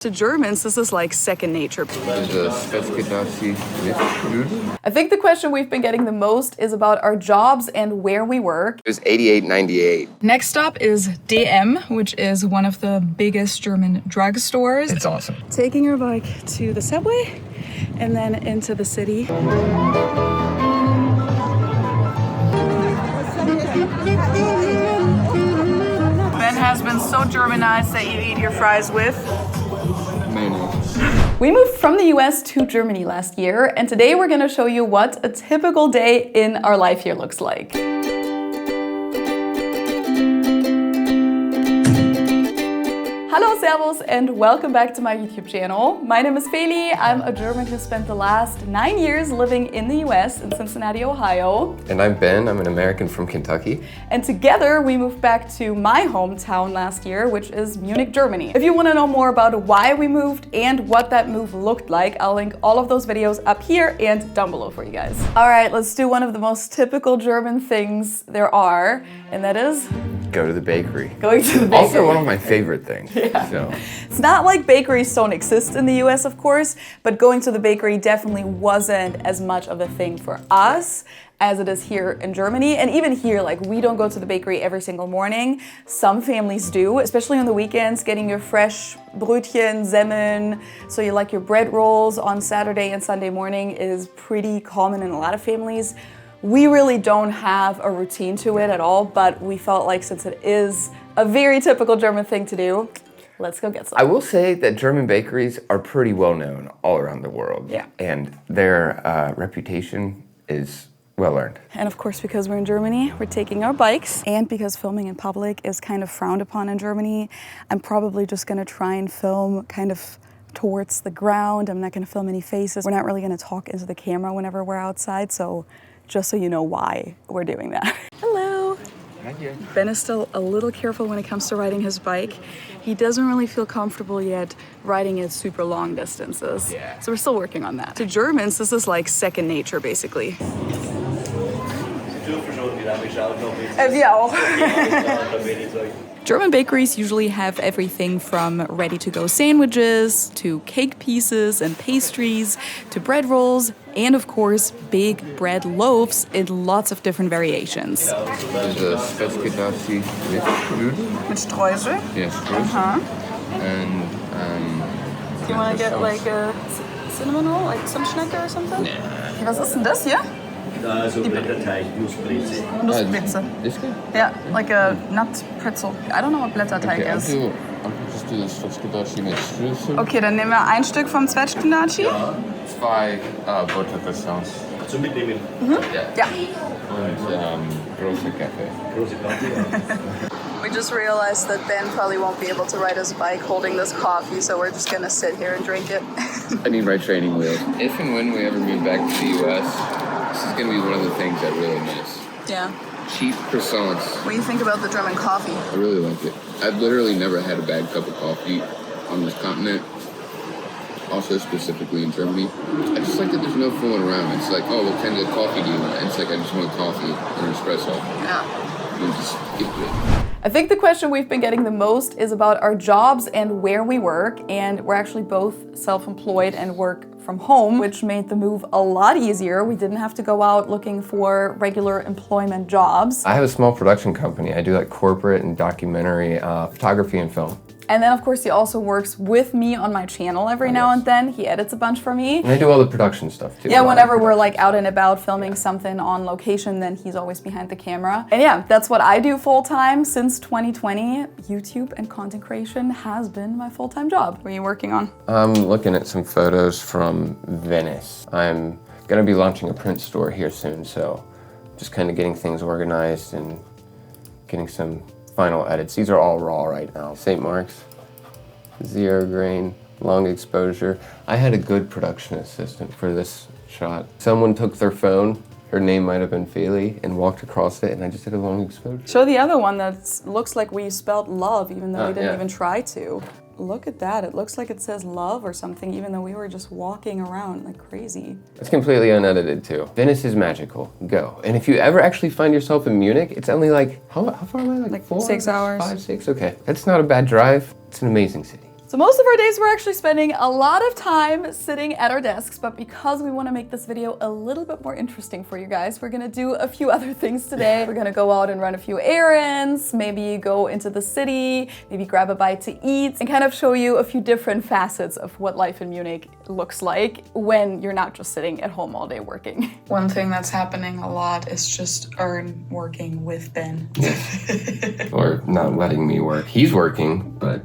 To Germans, this is like second nature. I think the question we've been getting the most is about our jobs and where we work. It was 88.98. Next stop is DM, which is one of the biggest German drugstores. It's awesome. Taking our bike to the subway and then into the city. Ben has been so Germanized that you eat your fries with mayonnaise. We moved from the US to Germany last year, and today we're gonna show you what a typical day in our life here looks like. Hello, servus, and welcome back to my YouTube channel. My name is Feli. I'm a German who spent the last 9 years living in the US in Cincinnati, Ohio. And I'm Ben. I'm an American from Kentucky. And together we moved back to my hometown last year, which is Munich, Germany. If you want to know more about why we moved and what that move looked like, I'll link all of those videos up here and down below for you guys. All right, let's do one of the most typical German things there are, and that is go to the bakery. Going to the bakery. Also one of my favorite things. Yeah. So. It's not like bakeries don't exist in the US, of course, but going to the bakery definitely wasn't as much of a thing for us as it is here in Germany. And even here, like, we don't go to the bakery every single morning. Some families do, especially on the weekends, getting your fresh Brötchen, Semmeln, so you like your bread rolls on Saturday and Sunday morning is pretty common in a lot of families. We really don't have a routine to it at all, but we felt like since it is a very typical German thing to do, let's go get some. I will say that German bakeries are pretty well known all around the world. Yeah. And their reputation is well earned. And of course, because we're in Germany, we're taking our bikes. And because filming in public is kind of frowned upon in Germany, I'm probably just gonna try and film kind of towards the ground. I'm not gonna film any faces. We're not really gonna talk into the camera whenever we're outside, so just so you know why we're doing that. Hello. Thank you. Ben is still a little careful when it comes to riding his bike. He doesn't really feel comfortable yet riding at super long distances. Yeah. So we're still working on that. To Germans, this is like second nature, basically. Wir auch. German bakeries usually have everything from ready-to-go sandwiches to cake pieces and pastries to bread rolls and, of course, big bread loaves in lots of different variations. There's a Spezgedashi with Strudel. Mit Streusel? Yes, Strudel. And Do you want to get like a cinnamon roll, like some Schnecker or something? Nah. Was ist denn das hier? Also Blätterteig, Nussbrezel. Nussbrezel. This guy? Yeah, like a nut pretzel. I don't know what Blätterteig Okay, is. I'll just do this Spezgedashi mit Strudel. Okay, dann nehmen wir ein Stück vom Zwetschgendatschi. Ja. 2 Buttercroissants. Zum Mitnehmen. Ja. Und große Kaffee. Große Kaffee. We just realized that Ben probably won't be able to ride his bike holding this coffee, so we're just gonna sit here and drink it. I need my training wheels. If and when we ever move back to the US, this is gonna be one of the things I really miss. Yeah. Cheap croissants. What do you think about the German coffee? I really like it. I've literally never had a bad cup of coffee on this continent. Also specifically in Germany. I just like that there's no fooling around. It's like, oh, what kind of coffee do you want? And it's like, I just want coffee and an espresso. Yeah. You just get it. I think the question we've been getting the most is about our jobs and where we work, and we're actually both self-employed and work from home, which made the move a lot easier. We didn't have to go out looking for regular employment jobs. I have a small production company. I do like corporate and documentary photography and film. And then, of course, he also works with me on my channel every now and then. He edits a bunch for me. And I do all the production stuff too. Yeah, whenever we're like out and about filming something on location, then he's always behind the camera. And yeah, that's what I do full time since 2020. YouTube and content creation has been my full-time job. What are you working on? I'm looking at some photos from Venice. I'm gonna be launching a print store here soon, so just kind of getting things organized and getting some final edits. These are all raw right now. St. Mark's, 0 grain, long exposure. I had a good production assistant for this shot. Someone took their phone, her name might have been Feli, and walked across it, and I just did a long exposure. Show the other one that looks like we spelled love, even though we didn't yeah. even try to. Look at that, it looks like it says love or something, even though we were just walking around like crazy. It's completely unedited too. Venice is magical, go. And if you ever actually find yourself in Munich, it's only like, how far am I? Like 4? 6 hours. 5, 6, okay. That's not a bad drive. It's an amazing city. So most of our days we're actually spending a lot of time sitting at our desks, but because we want to make this video a little bit more interesting for you guys, we're gonna do a few other things today. We're gonna go out and run a few errands, maybe go into the city, maybe grab a bite to eat, and kind of show you a few different facets of what life in Munich looks like when you're not just sitting at home all day working. One thing that's happening a lot is just Ern working with Ben. Or not letting me work. He's working, but...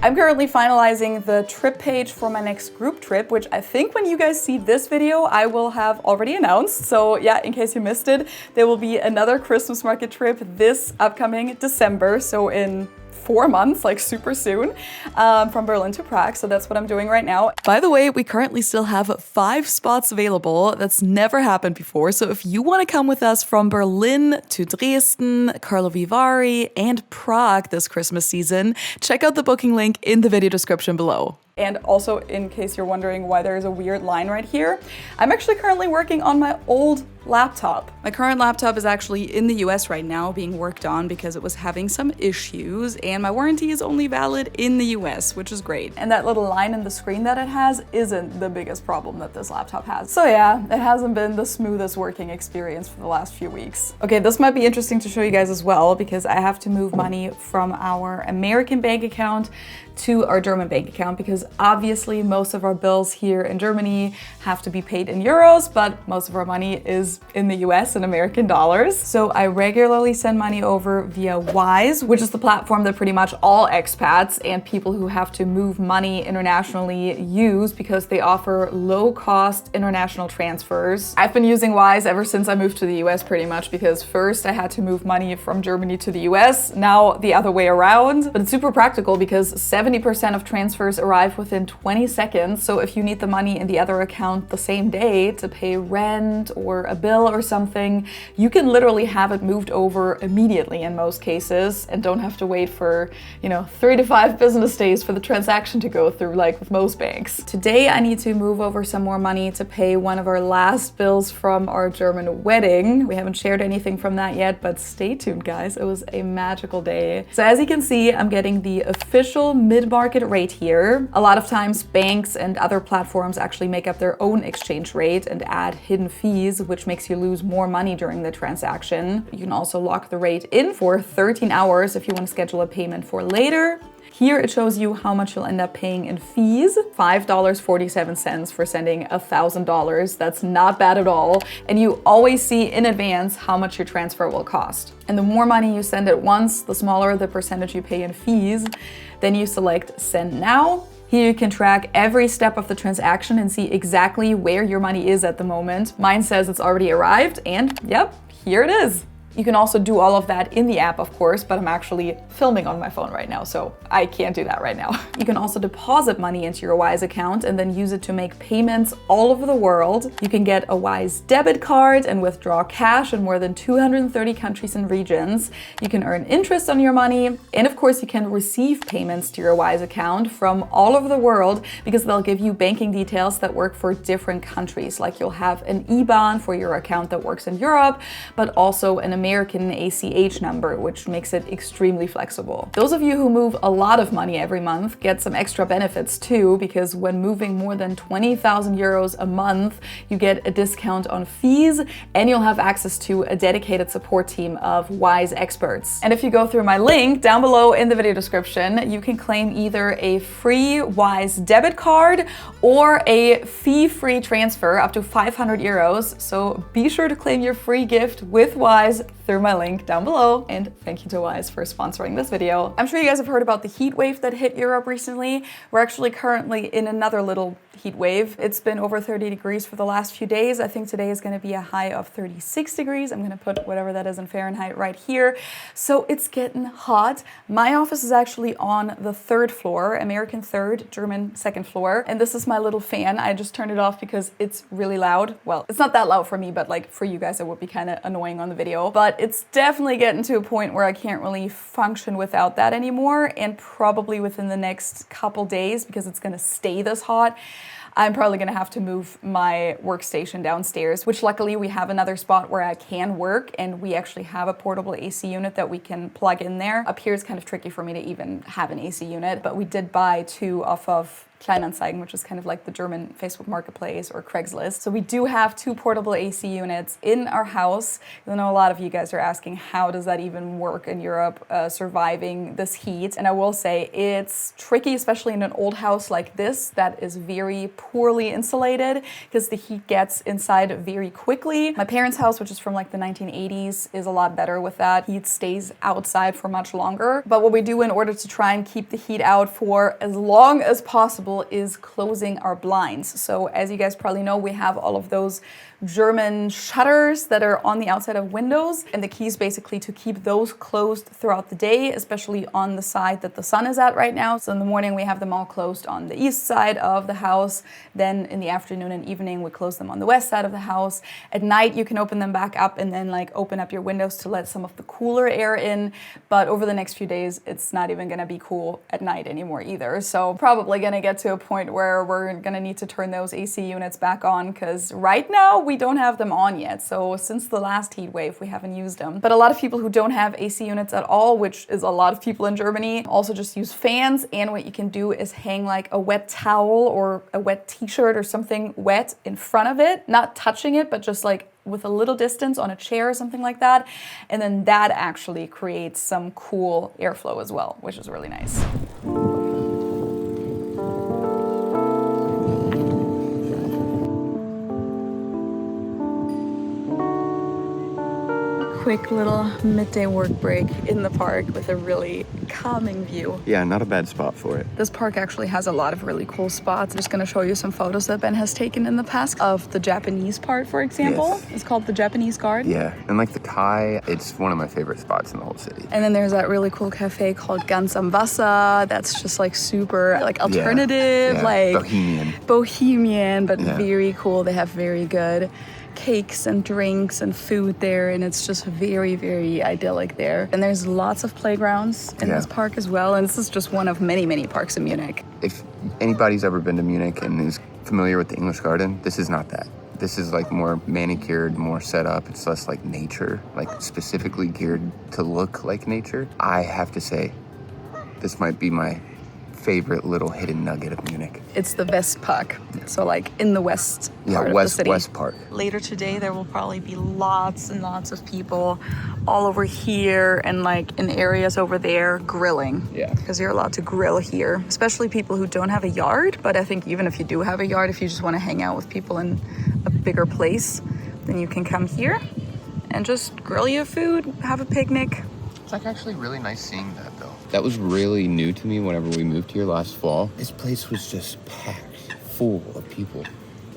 I'm currently finalizing the trip page for my next group trip, which I think when you guys see this video, I will have already announced. So yeah, in case you missed it, there will be another Christmas market trip this upcoming December. So in 4 months, like super soon, from Berlin to Prague. So that's what I'm doing right now. By the way, we currently still have 5 spots available. That's never happened before. So if you want to come with us from Berlin to Dresden, Karlovy Vary, and Prague this Christmas season, check out the booking link in the video description below. And also, in case you're wondering why there is a weird line right here, I'm actually currently working on my old laptop. My current laptop is actually in the US right now being worked on because it was having some issues, and my warranty is only valid in the US, which is great. And that little line in the screen that it has isn't the biggest problem that this laptop has. So yeah, it hasn't been the smoothest working experience for the last few weeks. Okay, this might be interesting to show you guys as well because I have to move money from our American bank account to our German bank account because obviously most of our bills here in Germany have to be paid in euros, but most of our money is in the US in American dollars. So I regularly send money over via Wise, which is the platform that pretty much all expats and people who have to move money internationally use because they offer low-cost international transfers. I've been using Wise ever since I moved to the US pretty much because first I had to move money from Germany to the US, now the other way around. But it's super practical because 70% of transfers arrive within 20 seconds. So if you need the money in the other account the same day to pay rent or a bill or something, you can literally have it moved over immediately in most cases and don't have to wait for, 3 to 5 business days for the transaction to go through like with most banks. Today I need to move over some more money to pay one of our last bills from our German wedding. We haven't shared anything from that yet, but stay tuned guys. It was a magical day. So as you can see, I'm getting the official mid-market rate here. A lot of times banks and other platforms actually make up their own exchange rate and add hidden fees, which makes you lose more money during the transaction. You can also lock the rate in for 13 hours if you want to schedule a payment for later. Here it shows you how much you'll end up paying in fees, $5.47 for sending $1,000. That's not bad at all. And you always see in advance how much your transfer will cost. And the more money you send at once, the smaller the percentage you pay in fees. Then you select Send Now. Here you can track every step of the transaction and see exactly where your money is at the moment. Mine says it's already arrived, and yep, here it is. You can also do all of that in the app, of course, but I'm actually filming on my phone right now, so I can't do that right now. You can also deposit money into your Wise account and then use it to make payments all over the world. You can get a Wise debit card and withdraw cash in more than 230 countries and regions. You can earn interest on your money, and of course you can receive payments to your Wise account from all over the world because they'll give you banking details that work for different countries. Like you'll have an IBAN for your account that works in Europe, but also an American ACH number, which makes it extremely flexible. Those of you who move a lot of money every month get some extra benefits too, because when moving more than 20,000 euros a month, you get a discount on fees and you'll have access to a dedicated support team of Wise experts. And if you go through my link down below in the video description, you can claim either a free Wise debit card or a fee-free transfer up to 500 euros. So be sure to claim your free gift with Wise through my link down below. And thank you to Wise for sponsoring this video. I'm sure you guys have heard about the heat wave that hit Europe recently. We're actually currently in another little heat wave. It's been over 30 degrees for the last few days. I think today is going to be a high of 36 degrees. I'm going to put whatever that is in Fahrenheit right here. So it's getting hot. My office is actually on the 3rd floor, American 3rd, German 2nd floor. And this is my little fan. I just turned it off because it's really loud. Well, it's not that loud for me, but like for you guys, it would be kind of annoying on the video. But it's definitely getting to a point where I can't really function without that anymore. And probably within the next couple days, because it's going to stay this hot, I'm probably gonna have to move my workstation downstairs, which luckily we have another spot where I can work, and we actually have a portable AC unit that we can plug in there. Up here is kind of tricky for me to even have an AC unit, but we did buy 2 off of Kleinanzeigen, which is kind of like the German Facebook Marketplace, or Craigslist. So we do have 2 portable AC units in our house. I know a lot of you guys are asking, how does that even work in Europe, surviving this heat? And I will say it's tricky, especially in an old house like this that is very poorly insulated, because the heat gets inside very quickly. My parents' house, which is from like the 1980s, is a lot better with that. Heat stays outside for much longer. But what we do in order to try and keep the heat out for as long as possible is closing our blinds. So as you guys probably know, we have all of those German shutters that are on the outside of windows, and the key is basically to keep those closed throughout the day, especially on the side that the sun is at right now. So in the morning we have them all closed on the east side of the house, then in the afternoon and evening we close them on the west side of the house. At night you can open them back up and then like open up your windows to let some of the cooler air in, but over the next few days it's not even gonna be cool at night anymore either. So probably gonna get to a point where we're gonna need to turn those AC units back on, because right now we don't have them on yet. So since the last heat wave, we haven't used them. But a lot of people who don't have AC units at all, which is a lot of people in Germany, also just use fans. And what you can do is hang like a wet towel or a wet t-shirt or something wet in front of it, not touching it, but just like with a little distance on a chair or something like that. And then that actually creates some cool airflow as well, which is really nice. Quick little midday work break in the park with a really calming view. Yeah, not a bad spot for it. This park actually has a lot of really cool spots. I'm just gonna show you some photos that Ben has taken in the past of the Japanese part, for example. Yes. It's called the Japanese Garden. Yeah, and like the Kai, it's one of my favorite spots in the whole city. And then there's that really cool cafe called Ganz am Wasser. That's just like super like alternative, Yeah. like Bohemian, but Yeah. very cool. They have very good cakes and drinks and food there, and it's just very, very idyllic there. And there's lots of playgrounds in this park as well, and this is just one of many, many parks in Munich. If anybody's ever been to Munich and is familiar with the English Garden, this is not that. This is like more manicured, more set up. It's less like nature, like specifically geared to look like nature. I have to say, this might be my favorite little hidden nugget of Munich. It's the Westpark, so like in the west part of the city. West Park. Later today there will probably be lots and lots of people all over here and like in areas over there grilling. Yeah. Because you're allowed to grill here, especially people who don't have a yard. But I think even if you do have a yard, if you just want to hang out with people in a bigger place, then you can come here and just grill your food, have a picnic. It's like actually really nice seeing that though. That was really new to me whenever we moved here last fall. This place was just packed full of people.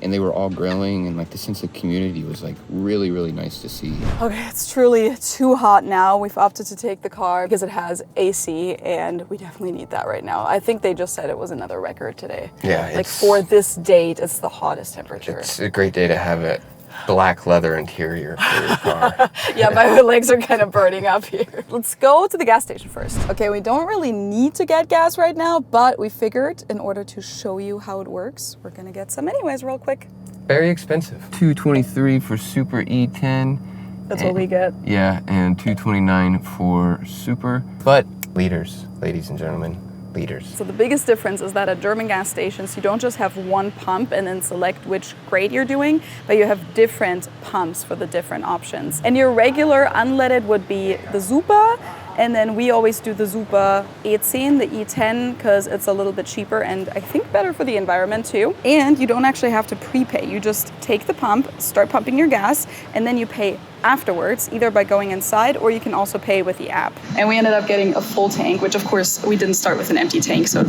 And they were all grilling, and like the sense of community was like really, really nice to see. Okay, it's truly too hot now. We've opted to take the car because it has AC, and we definitely need that right now. I think they just said it was another record today. Yeah, like for this date, it's the hottest temperature. It's a great day to have it. Black leather interior for your car. Yeah, my legs are kind of burning up here. Let's go to the gas station first. Okay, we don't really need to get gas right now, but we figured in order to show you how it works, we're gonna get some anyways real quick. Very expensive. $2.23 for Super E10. That's what we get. Yeah, and $2.29 for Super. But liters, ladies and gentlemen. Liters. So the biggest difference is that at German gas stations, you don't just have one pump and then select which grade you're doing, but you have different pumps for the different options. And your regular unleaded would be the Super, and then we always do the Super E10, the E10, because it's a little bit cheaper and I think better for the environment too. And you don't actually have to prepay. You just take the pump, start pumping your gas, and then you pay afterwards, either by going inside or you can also pay with the app. And we ended up getting a full tank, which of course we didn't start with an empty tank, so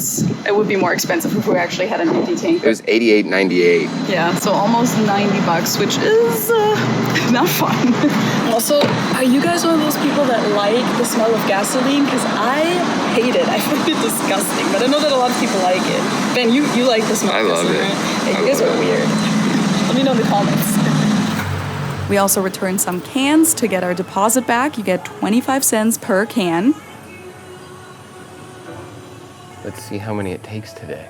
it would be more expensive if we actually had an empty tank. It was $88.98. Yeah, so almost $90, which is not fun. Also, are you guys one of those people that like the smell of gasoline? Because I hate it. I find it disgusting, but I know that a lot of people like it. Ben, you like the smell of gasoline, right? Yeah, you guys are weird. Let me know in the comments. We also returned some cans to get our deposit back. You get 25 cents per can. Let's see how many it takes today.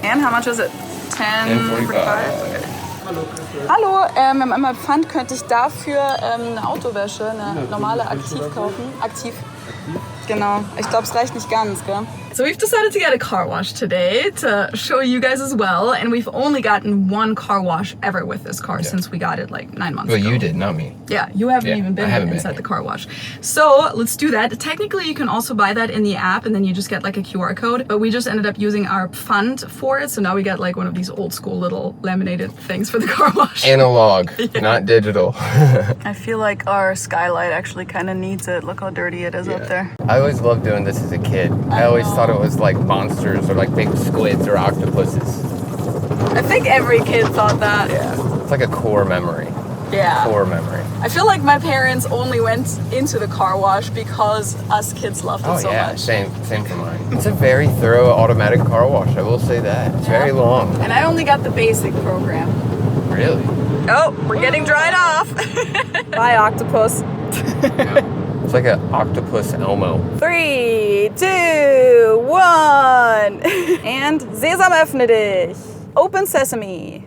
And how much is it? 10,45. Hallo, wir haben einmal Pfand. Könnte ich dafür eine Autowäsche, eine normale Aktiv kaufen? Aktiv. Genau. Ich glaube, es reicht nicht ganz, gell? So we've decided to get a car wash today to show you guys as well, and we've only gotten one car wash ever with this car since we got it like 9 months ago. Well, you did, not me. Yeah, you haven't even been inside the car wash. So let's do that. Technically, you can also buy that in the app, and then you just get like a QR code. But we just ended up using our fund for it, so now we got like one of these old school little laminated things for the car wash. Analog, not digital. I feel like our skylight actually kind of needs it. Look how dirty it is up there. I always loved doing this as a kid. I always thought it was like monsters or like big squids or octopuses. I think every kid thought that. Yeah, it's like a core memory. Yeah. Core memory. I feel like my parents only went into the car wash because us kids loved it so much. Same for mine. It's a very thorough automatic car wash, I will say that. It's very long. And I only got the basic program. Really? Oh, we're getting dried off. Bye, octopus. It's like an octopus Elmo. 3, 2, 1. And Sesam, öffne dich. Open sesame.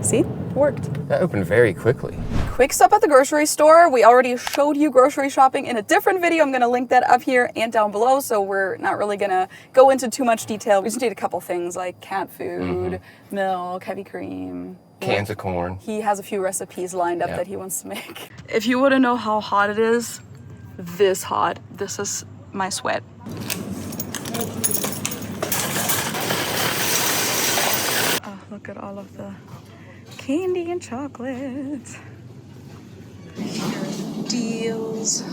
See? Worked. That opened very quickly. Quick stop at the grocery store. We already showed you grocery shopping in a different video. I'm going to link that up here and down below, so we're not really going to go into too much detail. We just need a couple things like cat food, milk, heavy cream. Cans of corn. He has a few recipes lined up that he wants to make. If you want to know how hot it is, this hot. This is my sweat. Oh, look at all of the candy and chocolate. Deals.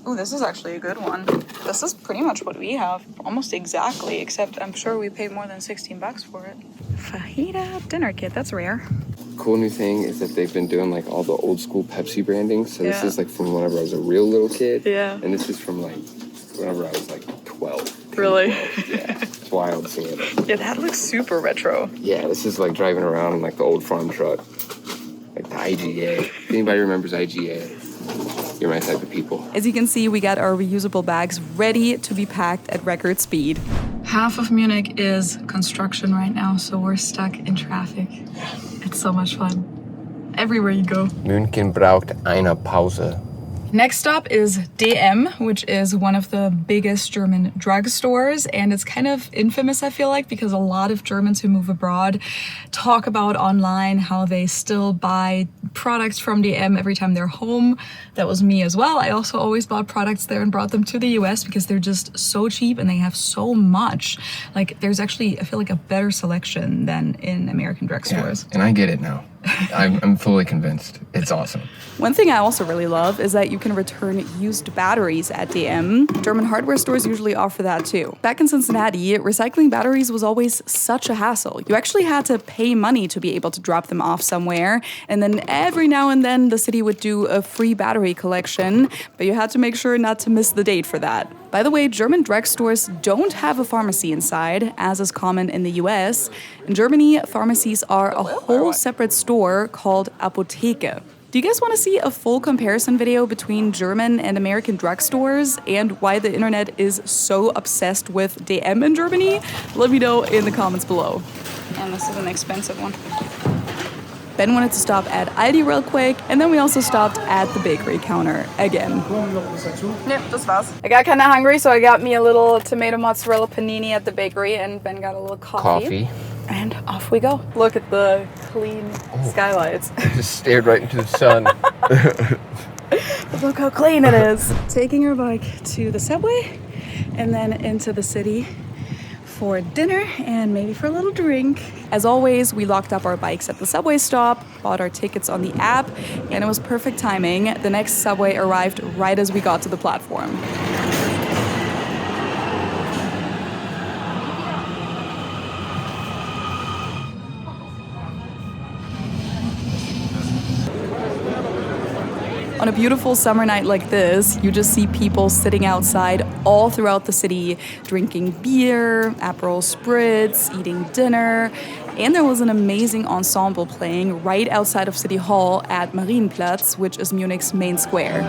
Oh, this is actually a good one. This is pretty much what we have, almost exactly, except I'm sure we paid more than 16 bucks for it. Fajita dinner kit, that's rare. Cool new thing is that they've been doing like all the old school Pepsi branding. So this is like from whenever I was a real little kid. Yeah. And this is from like whenever I was like 12. Really? Yeah. It's wild seeing it. Yeah, that looks super retro. Yeah, this is like driving around in like the old farm truck. Like the IGA. If anybody remembers IGA, you're my type of people. As you can see, we got our reusable bags ready to be packed at record speed. Half of Munich is construction right now, so we're stuck in traffic. It's so much fun. Everywhere you go. München braucht eine Pause. Next stop is DM, which is one of the biggest German drugstores, and it's kind of infamous, I feel like, because a lot of Germans who move abroad talk about online how they still buy products from DM every time they're home. That was me as well. I also always bought products there and brought them to the US because they're just so cheap and they have so much. Like, there's actually, I feel like, a better selection than in American drugstores. Yeah, and I get it now. I'm fully convinced. It's awesome. One thing I also really love is that you can return used batteries at DM. German hardware stores usually offer that too. Back in Cincinnati, recycling batteries was always such a hassle. You actually had to pay money to be able to drop them off somewhere, and then every now and then the city would do a free battery collection, but you had to make sure not to miss the date for that. By the way, German drugstores don't have a pharmacy inside, as is common in the US. In Germany, pharmacies are a whole separate store called Apotheke. Do you guys want to see a full comparison video between German and American drugstores and why the internet is so obsessed with DM in Germany? Let me know in the comments below. And this is an expensive one. Ben wanted to stop at Aldi real quick, and then we also stopped at the bakery counter again. Yep, das war's. I got kind of hungry, so I got me a little tomato mozzarella panini at the bakery, and Ben got a little coffee. And off we go. Look at the clean skylights. Just stared right into the sun. Look how clean it is. Taking our bike to the subway, and then into the city for dinner and maybe for a little drink. As always, we locked up our bikes at the subway stop, bought our tickets on the app, and it was perfect timing. The next subway arrived right as we got to the platform. On a beautiful summer night like this, you just see people sitting outside all throughout the city, drinking beer, Aperol Spritz, eating dinner, and there was an amazing ensemble playing right outside of City Hall at Marienplatz, which is Munich's main square.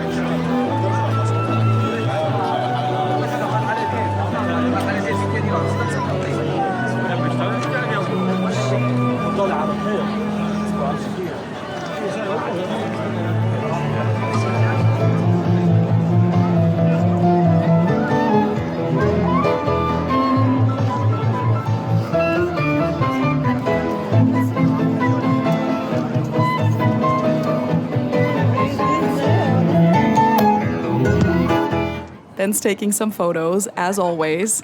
Ben's taking some photos, as always.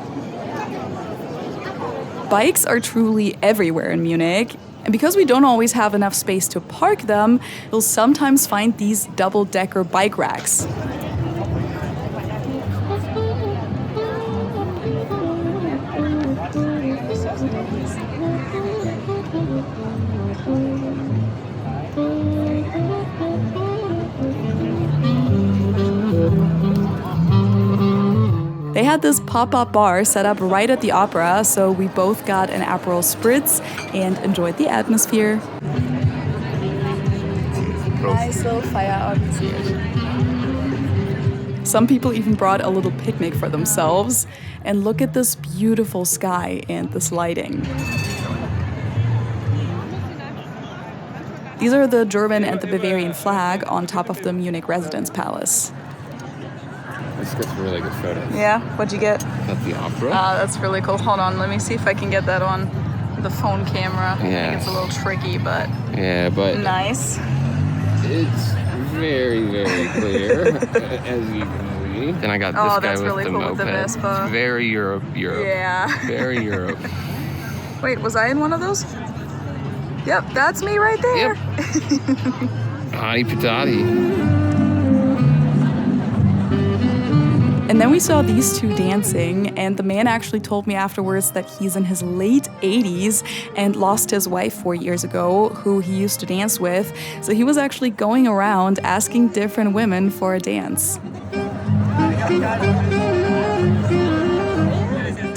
Bikes are truly everywhere in Munich, and because we don't always have enough space to park them, you'll sometimes find these double-decker bike racks. They had this pop-up bar set up right at the opera, so we both got an Aperol Spritz and enjoyed the atmosphere. Nice little Feierabend here. Some people even brought a little picnic for themselves. And look at this beautiful sky and this lighting. These are the German and the Bavarian flag on top of the Munich Residence Palace. This gets really good photos. Yeah, what'd you get? At the opera? That's really cool. Hold on, let me see if I can get that on the phone camera. I think it's a little tricky, but yeah, but nice. It's very, very clear, as you can see. Then I got this guy that's with really the cool moped. with the Vespa. It's very Europe. Yeah. Very Europe. Wait, was I in one of those? Yep, that's me right there. Yep. Hottie patati. And then we saw these two dancing, and the man actually told me afterwards that he's in his late 80s and lost his wife 4 years ago, who he used to dance with. So he was actually going around asking different women for a dance.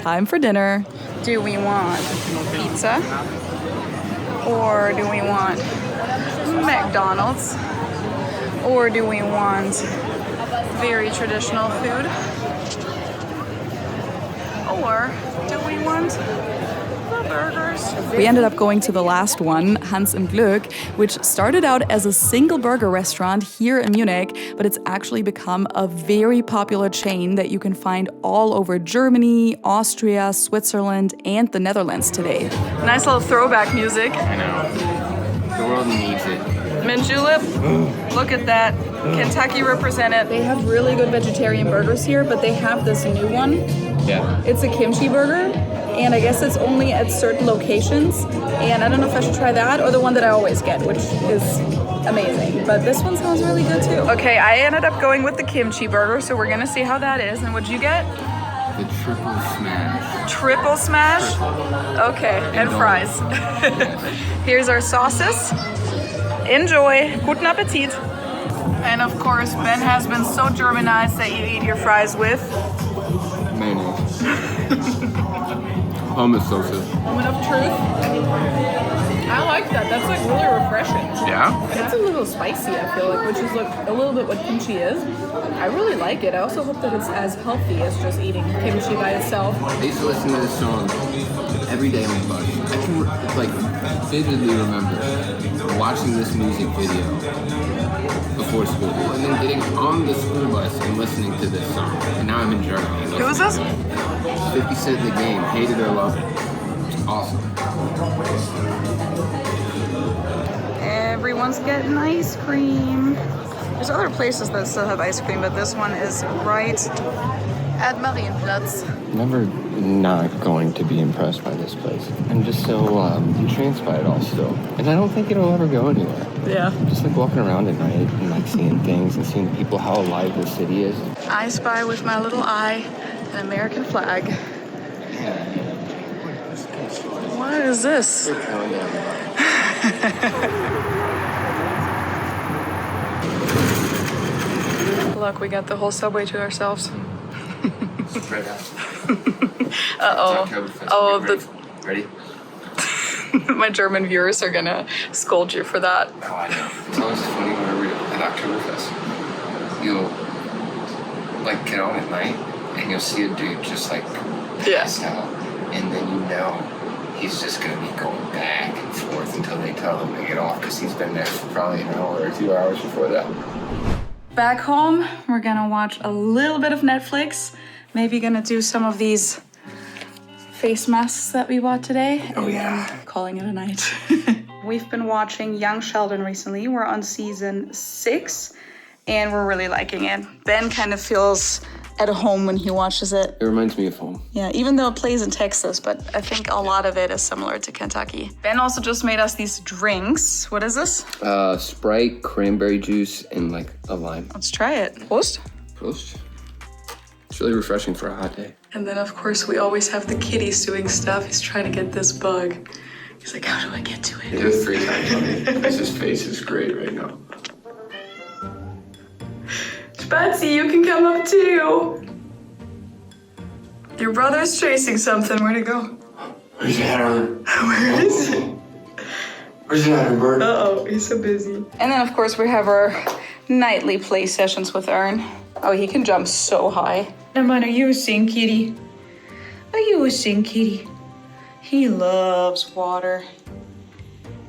Time for dinner. Do we want pizza? Or do we want McDonald's? Or do we want very traditional food? Or do we want the burgers? We ended up going to the last one, Hans im Glück, which started out as a single burger restaurant here in Munich, but it's actually become a very popular chain that you can find all over Germany, Austria, Switzerland, and the Netherlands today. Nice little throwback music. I know. The world needs it. Mint julep, look at that. Kentucky represented. They have really good vegetarian burgers here, but they have this new one. Yeah. It's a kimchi burger, and I guess it's only at certain locations. And I don't know if I should try that or the one that I always get, which is amazing. But this one sounds really good too. Okay, I ended up going with the kimchi burger, so we're gonna see how that is. And what'd you get? The triple smash. Triple smash? Okay, and fries. Here's our sauces. Enjoy. Guten Appetit. And of course, Ben has been so Germanized that you eat your fries with Mayonnaise. Hummus sausage. moment of truth. I like that. That's like really refreshing. Yeah? It's a little spicy, I feel like, which is like a little bit what kimchi is. I really like it. I also hope that it's as healthy as just eating kimchi by itself. I used to listen to this song every day on the bus. I can like vividly remember watching this music video before school and then getting on the school bus and listening to this song. And now I'm in Germany. Who is this? 50 Cent in the Game, hate it or love it. It's awesome. Everyone's getting ice cream. There's other places that still have ice cream, but this one is right at Marienplatz. Never not going to be impressed by this place. I'm just so entranced by it all still. And I don't think it'll ever go anywhere. Yeah. Just like walking around at night and like seeing things and seeing people, how alive the city is. I spy with my little eye an American flag. What is this? Look, we got the whole subway to ourselves. Spread out. Uh-oh. Oh, Ready? my German viewers are gonna scold you for that. Oh, I know. It's always funny whenever at Oktoberfest, you'll like get on at night and you'll see a dude just like passed out, and then you know he's just gonna be going back and forth until they tell him to get off, because he's been there for probably an hour or 2 hours before that. Back home, we're gonna watch a little bit of Netflix. Maybe gonna do some of these face masks that we bought today. Oh, and yeah. then calling it a night. We've been watching Young Sheldon recently. We're on season 6 and we're really liking it. Ben kind of feels at home when he watches it. It reminds me of home. Yeah, even though it plays in Texas, but I think a lot of it is similar to Kentucky. Ben also just made us these drinks. What is this? Sprite, cranberry juice, and like a lime. Let's try it. Prost. Prost. It's really refreshing for a hot day. And then, of course, we always have the kitties doing stuff. He's trying to get this bug. He's like, how do I get to it? Do it 3 times on me, because his face is great right now. Spatsy, you can come up too. Your brother's chasing something. Where'd it go? Where's Adam? Where is he? Where's Adam, bird? Uh-oh, he's so busy. And then, of course, we have our nightly play sessions with Ern. Oh, he can jump so high. Naman, are you a sing kitty? Are you a sing kitty? He loves water.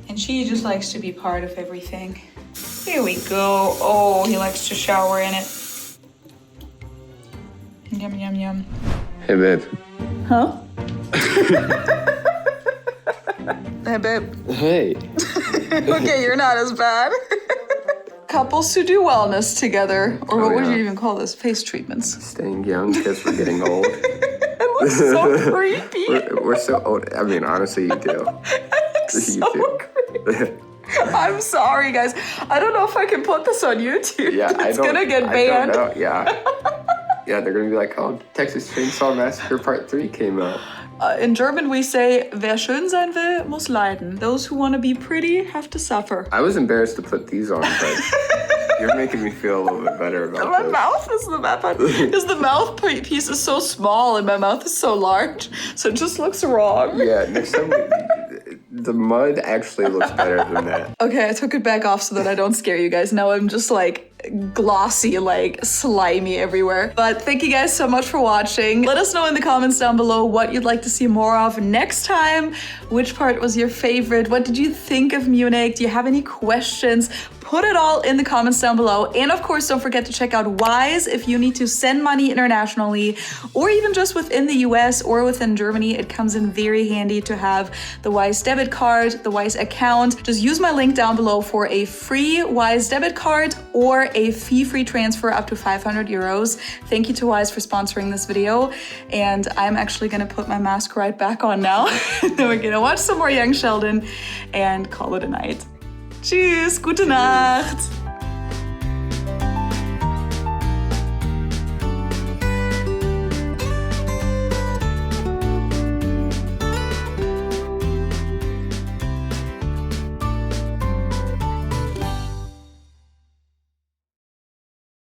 And she just likes to be part of everything. Here we go. Oh, he likes to shower in it. Yum, yum, yum. Hey, babe. Huh? Hey, babe. Hey. Okay, you're not as bad. Couples who do wellness together, or what would you even call this? Face treatments. Staying young because we're getting old. It looks so creepy. We're so old. I mean, honestly, you do. So creepy. I'm sorry, guys. I don't know if I can put this on YouTube. Yeah, it's gonna get banned. I don't know. Yeah. Yeah, they're gonna be like, oh, Texas Chainsaw Massacre Part 3 came out. In German, we say, wer schön sein will, muss leiden. Those who want to be pretty have to suffer. I was embarrassed to put these on, but you're making me feel a little bit better about My this. mouth is the bad part. Because the mouth piece is so small and my mouth is so large, so it just looks wrong. Yeah, next time the mud actually looks better than that. Okay, I took it back off so that I don't scare you guys. Now I'm just like glossy, like slimy everywhere. But thank you guys so much for watching. Let us know in the comments down below what you'd like to see more of next time. Which part was your favorite? What did you think of Munich? Do you have any questions? Put it all in the comments down below. And of course, don't forget to check out Wise if you need to send money internationally, or even just within the US or within Germany. It comes in very handy to have the Wise debit card, the Wise account. Just use my link down below for a free Wise debit card or a fee-free transfer up to 500 euros. Thank you to Wise for sponsoring this video. And I'm actually gonna put my mask right back on now. Then we're gonna watch some more Young Sheldon and call it a night. Tschüss, gute Nacht.